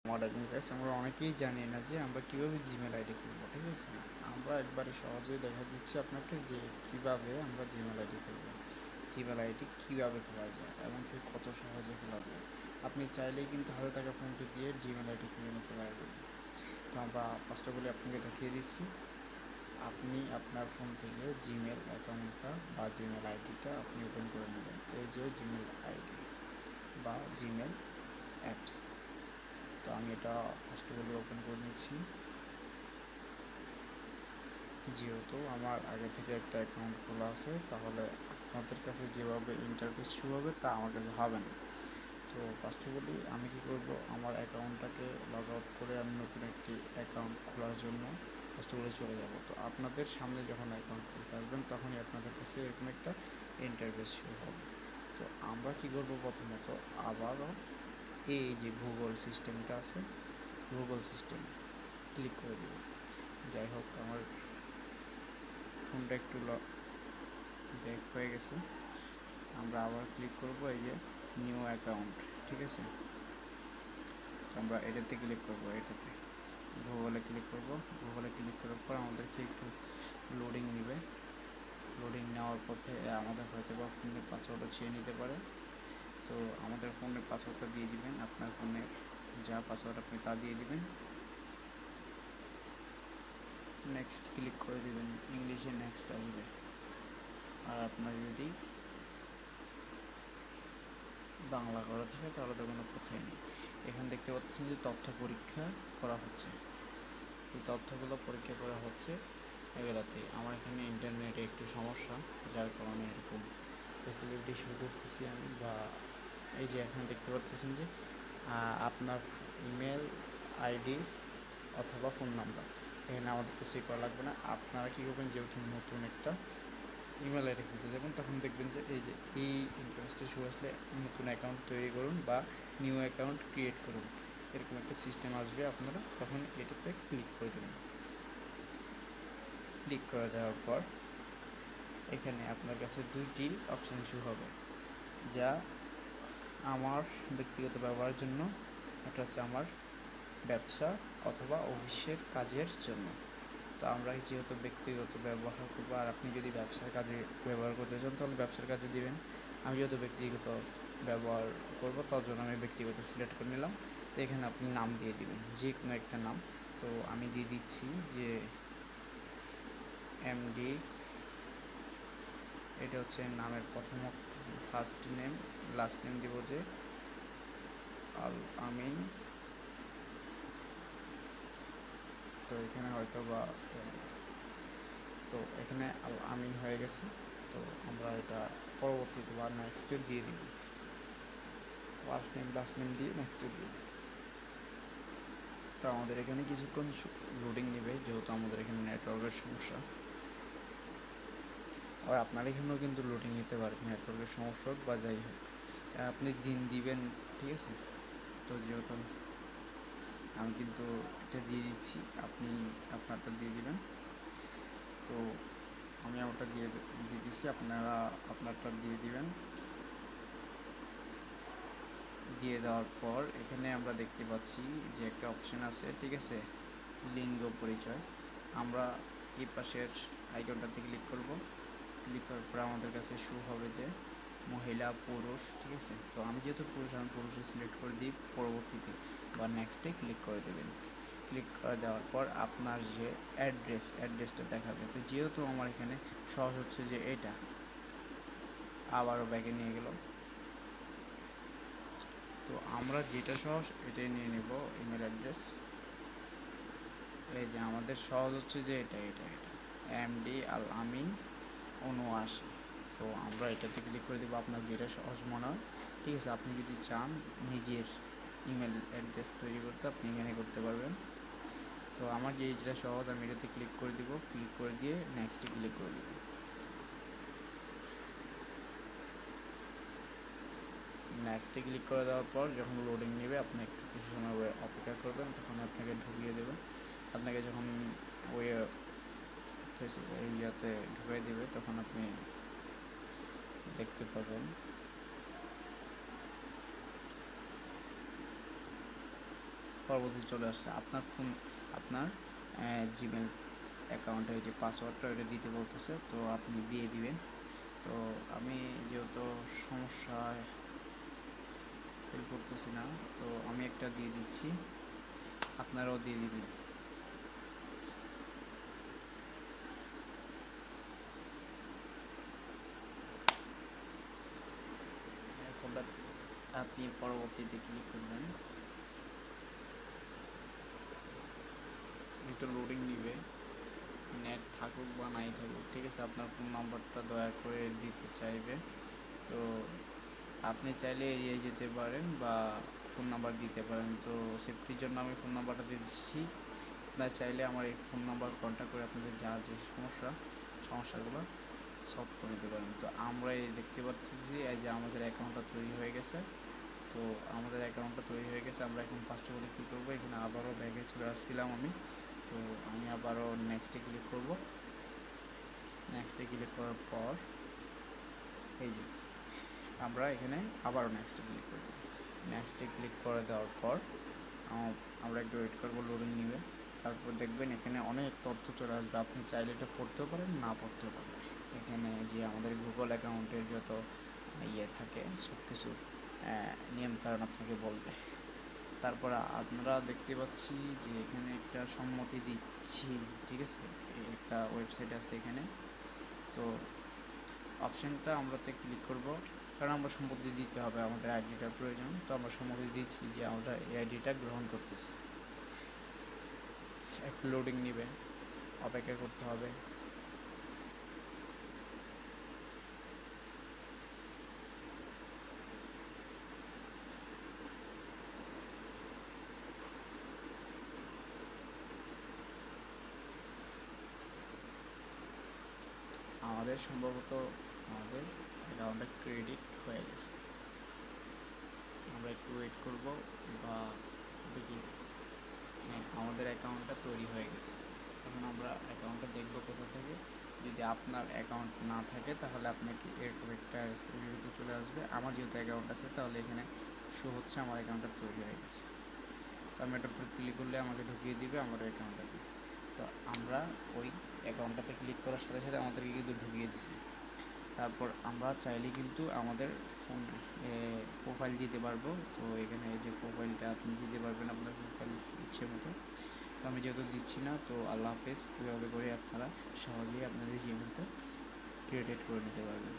Modelling guys, আমরা অনেকেই জানি না যে আমরা কীভাবে জিমেল আইডি খুলবো। ঠিক আছে, আমরা একবারে সহজেই দেখা দিচ্ছি আপনাকে যে কীভাবে আমরা জিমেল আইডি খুলবো, জিমেল আইডি কীভাবে খোলা যায় এবং কি কত সহজে খোলা যায়। আপনি চাইলেই কিন্তু হাতে থাকা ফোনটি দিয়ে জিমেল আইডি খুলে নিতে পারবেন। তো আমরা ফার্স্ট অফ অল আপনাকে দেখিয়ে দিচ্ছি। আপনি আপনার ফোন থেকে জিমেল অ্যাকাউন্টটা বা জিমেল আইডিটা আপনি ওপেন করে নেবেন। এই যে জিমেল আইডি বা জিমেল অ্যাপস। তো আমি এটা ফার্স্ট অফ অল ওপেন করে নিচ্ছি। যেহেতু আমার আগে থেকে একটা অ্যাকাউন্ট খোলা আছে, তাহলে আপনাদের কাছে যেভাবে ইন্টারফেস শুরু হবে তা আমার কাছে হবে না। তো ফার্স্ট অফ অল আমি কী করবো, আমার অ্যাকাউন্টটাকে লগ আউট করে আমি নতুন একটি অ্যাকাউন্ট খোলার জন্য ফার্স্ট অফ অল চলে যাব। তো আপনাদের সামনে যখন অ্যাকাউন্ট খুলতে আসবেন তখনই আপনাদের কাছে এরকম একটা ইন্টারফেস শুরু হবে। তো আমরা কী করবো, প্রথমত আবারও এই যে গুগল সিস্টেমটা আছে, গুগল সিস্টেম ক্লিক করে দেব। যাই হোক, আমার ফোনটা একটু ব্যাক হয়ে গেছে। আমরা আবার ক্লিক করব এই যে নিউ অ্যাকাউন্ট। ঠিক আছে, আমরা এটাতে ক্লিক করব, এটাতে গুগলে ক্লিক করব। গুগলে ক্লিক করার পর আমাদেরকে একটু লোডিং নেবে। লোডিং নেওয়ার পথে আমাদের হয়তো বা ফোনের পাসওয়ার্ডও চেয়ে নিতে পারে। তো আমাদের ফোনের পাসওয়ার্ডটা দিয়ে দিবেন, আপনার ফোনের যা পাসওয়ার্ড আপনি তা দিয়ে দিবেন। নেক্সট ক্লিক করে দিবেন, ইংলিশে নেক্সট আসবে। আর আপনার যদি বাংলা করা থাকে তাহলে তো কোনো কথাই নেই। এখানে দেখতে পাচ্ছেন যে তথ্য পরীক্ষা করা হচ্ছে। এই তথ্যগুলো পরীক্ষা করা হচ্ছে এগুলাতে। আমার এখানে ইন্টারনেটে একটু সমস্যা, যার কারণে এরকম ফেসিলিটি শো করতেছি আমি। বা এই যে এখানে দেখতে পাচ্ছেন যে আপনার ইমেল আইডি অথবা ফোন নাম্বার, এখানে আমাদের কিছুই করা লাগবে না। আপনারা কী করবেন, যেহেতু নতুন একটা ইমেল আইডি খুলতে যাবেন তখন দেখবেন যে এই যে এই ইন্টারফেসটা শুরু আসলে নতুন অ্যাকাউন্ট তৈরি করুন বা নিউ অ্যাকাউন্ট ক্রিয়েট করুন, এরকম একটা সিস্টেম আসবে। আপনারা তখন এটাতে ক্লিক করে দেবেন। ক্লিক করে দেওয়ার পর এখানে আপনার কাছে দুইটি অপশান শুরু হবে, যা আমার ব্যক্তিগত ব্যবহারের জন্য, একটা হচ্ছে আমার ব্যবসা অথবা অফিসের কাজের জন্য। তো আমরা যেহেতু ব্যক্তিগত ব্যবহার করবো, আর আপনি যদি ব্যবসার কাজে ব্যবহার করতে চান তাহলে ব্যবসার কাজে দিবেন। আমি যেহেতু ব্যক্তিগত ব্যবহার করবো তার জন্য আমি ব্যক্তিগত সিলেক্ট করে নিলাম। তো এখানে আপনি নাম দিয়ে দিবেন, যে কোনো একটা নাম। তো আমি দিয়ে দিচ্ছি যে এমডি, এটা হচ্ছে নামের প্রথম ফার্স্ট নেম, লাস্ট নেম দিব যে আল আমিন। তো এখানে হয়তো বা তো এখানে আল আমিন হয়ে গেছে। তো আমরা এটা পরবর্তীতে বা নেক্সটে দিয়ে দিব, ফার্স্ট নেম লাস্ট নেম দিয়ে নেক্সটে দিয়ে দিব। তো আমাদের এখানে কিছুক্ষণ লোডিং নেবে, যেহেতু আমাদের এখানে নেটওয়ার্কের সমস্যা। আর আপনার এখানেও কিন্তু লোডিং নিতে পারবেন, নেটওয়ার্কের সমস্যা হোক বা যাই হোক। আপনি দিন দিবেন, ঠিক আছে। তো যেহেতু আমি কিন্তু এটা দিয়ে দিচ্ছি, আপনি আপনারটা দিয়ে দিবেন। তো আমি আমারটা দিয়ে দিচ্ছি, আপনারা আপনারটা দিয়ে দিবেন। দিয়ে দেওয়ার পর এখানে আমরা দেখতে পাচ্ছি যে একটা অপশান আছে, ঠিক আছে, লিঙ্গ পরিচয়। আমরা এই পাশের আইকনটাতে ক্লিক করব। ক্লিক করার পর আমাদের কাছে শো হবে যে মহিলা পুরুষ, ঠিক আছে। তো আমি যেহেতু পুরুষ, আমি পুরুষে সিলেক্ট করে দিই, পরবর্তীতে বা নেক্সটে ক্লিক করে দেবেন। ক্লিক করে দেওয়ার পর আপনার যে অ্যাড্রেসটা দেখাবে। তো যেহেতু আমার এখানে সহজ হচ্ছে যে এটা, আবারও ব্যাগে নিয়ে গেল। তো আমরা যেটা সহজ এটাই নিয়ে নেব, ইমেল অ্যাড্রেস। এই যে আমাদের সহজ হচ্ছে যে এটা এটা এটা এমডি আল আমিন 79। তো আমরা এটাতে ক্লিক করে দেবো, আপনার যেটা সহজ মনে হয়। ঠিক আছে, আপনি যদি চান নিজের ইমেল অ্যাড্রেস তৈরি করতে, আপনি এখানে করতে পারবেন। তো আমার যেটা সহজ, আমি এটাতে ক্লিক করে দিব। ক্লিক করে দিয়ে নেক্সটে ক্লিক করে দেবো। নেক্সটে ক্লিক করে দেওয়ার পর যখন লোডিং নেবে, আপনি একটু কিছু সময় অপেক্ষা করবেন, তখন আপনাকে ঢুকিয়ে দেবে। আপনাকে যখন ওই ইয়াতে ঢুকিয়ে দেবে তখন আপনি দেখতে পাবেন পরবর্তী চলে আসছে আপনার ফোন, আপনার জিমেল অ্যাকাউন্টে যে পাসওয়ার্ডটা ওটা দিতে বলতেছে, তো আপনি দিয়ে দিবেন। তো আমি যেহেতু সমস্যায় ফিল করতেছি না, তো আমি একটা দিয়ে দিচ্ছি, আপনারাও দিয়ে দিবেন। কোনটা আপনি পরবর্তীতে ক্লিক করবেন, একটু লোডিং নিবে, নেট থাকুক বা নাই থাকুক, ঠিক আছে। আপনার ফোন নাম্বারটা দয়া করে দিতে চাইবে, তো আপনি চাইলে এড়িয়ে যেতে পারেন বা ফোন নাম্বার দিতে পারেন। তো সেফটির জন্য আমি ফোন নাম্বারটা দিয়ে দিচ্ছি। আপনারা চাইলে আমার এই ফোন নাম্বার কন্ট্যাক্ট করে আপনাদের যা যে সমস্যাগুলো সলভ করে দিতে পারেন। তো আমরা এই দেখতে পাচ্ছি এই যে আমাদের অ্যাকাউন্টটা তৈরি হয়ে গেছে। তো আমাদের অ্যাকাউন্টটা তৈরি হয়ে গেছে। আমরা এখন ফার্স্ট বলে কী করবো, এখানে আবারও ব্যাগে চলে আসছিলাম আমি। তো আমি আবারও নেক্সটে ক্লিক করব। নেক্সটে ক্লিক করার পর এই যে আমরা এখানে আবারও নেক্সটে ক্লিক করে দেবো। নেক্সটে ক্লিক করে দেওয়ার পর আমরা একটু ওয়েট করবো, লোডিং নেবে। তারপর দেখবেন এখানে অনেক তথ্য চলে আসবে, আপনি চাইলে এটা পড়তেও পারেন, না পড়তেও পারেন। এখানে যে আমাদের গুগল অ্যাকাউন্টের যত থাকে সব কিছু নিয়মকানুন আপনাকে বলবে। তারপর আপনারা দেখতে পাচ্ছি যে এখানে একটা সম্মতি দিচ্ছি, ঠিক আছে। একটা ওয়েবসাইট আছে এখানে, তো অপশানটা আমরাতে ক্লিক করব, কারণ আমরা সম্মতি দিতে হবে, আমাদের আইডিটার প্রয়োজন। তো আমরা সম্মতি দিচ্ছি যে আমরা এই আইডিটা গ্রহণ করতেছি। একটু লোডিং নেবে, অপেক্ষা করতে হবে। আমাদের সম্ভবত আমাদের অ্যাকাউন্টে ক্রেডিট হয়ে গেছে। আমরা একটু ওয়েট করব বা দেখি। হ্যাঁ, আমাদের অ্যাকাউন্টটা তৈরি হয়ে গেছে। এখন আমরা অ্যাকাউন্টটা দেখব কোথা থেকে। যদি আপনার অ্যাকাউন্ট না থাকে তাহলে আপনাকে এরকম একটা রিভিউতে চলে আসবে। আমার যেহেতু অ্যাকাউন্ট আছে তাহলে এখানে শো হচ্ছে আমার অ্যাকাউন্টটা তৈরি হয়ে গেছে। তো আমি এটা ক্লিক করলে আমাকে ঢুকিয়ে দিবে আমার অ্যাকাউন্টটাতে। তো আমরা ওই অ্যাকাউন্টটাতে ক্লিক করার সাথে সাথে আমাদেরকে কিন্তু ঢুকিয়ে দিচ্ছে। তারপর আমরা চাইলে কিন্তু আমাদের ফোন প্রোফাইল দিতে পারবো। তো এখানে এই যে প্রোফাইলটা আপনি দিতে পারবেন আপনার প্রোফাইল ইচ্ছে মতো। তো আমি যেহেতু দিচ্ছি না, তো আল্লাহ হাফেজ। এভাবে করে আপনারা সহজেই আপনাদের জিমেলটা ক্রিয়েট করে নিতে পারবেন।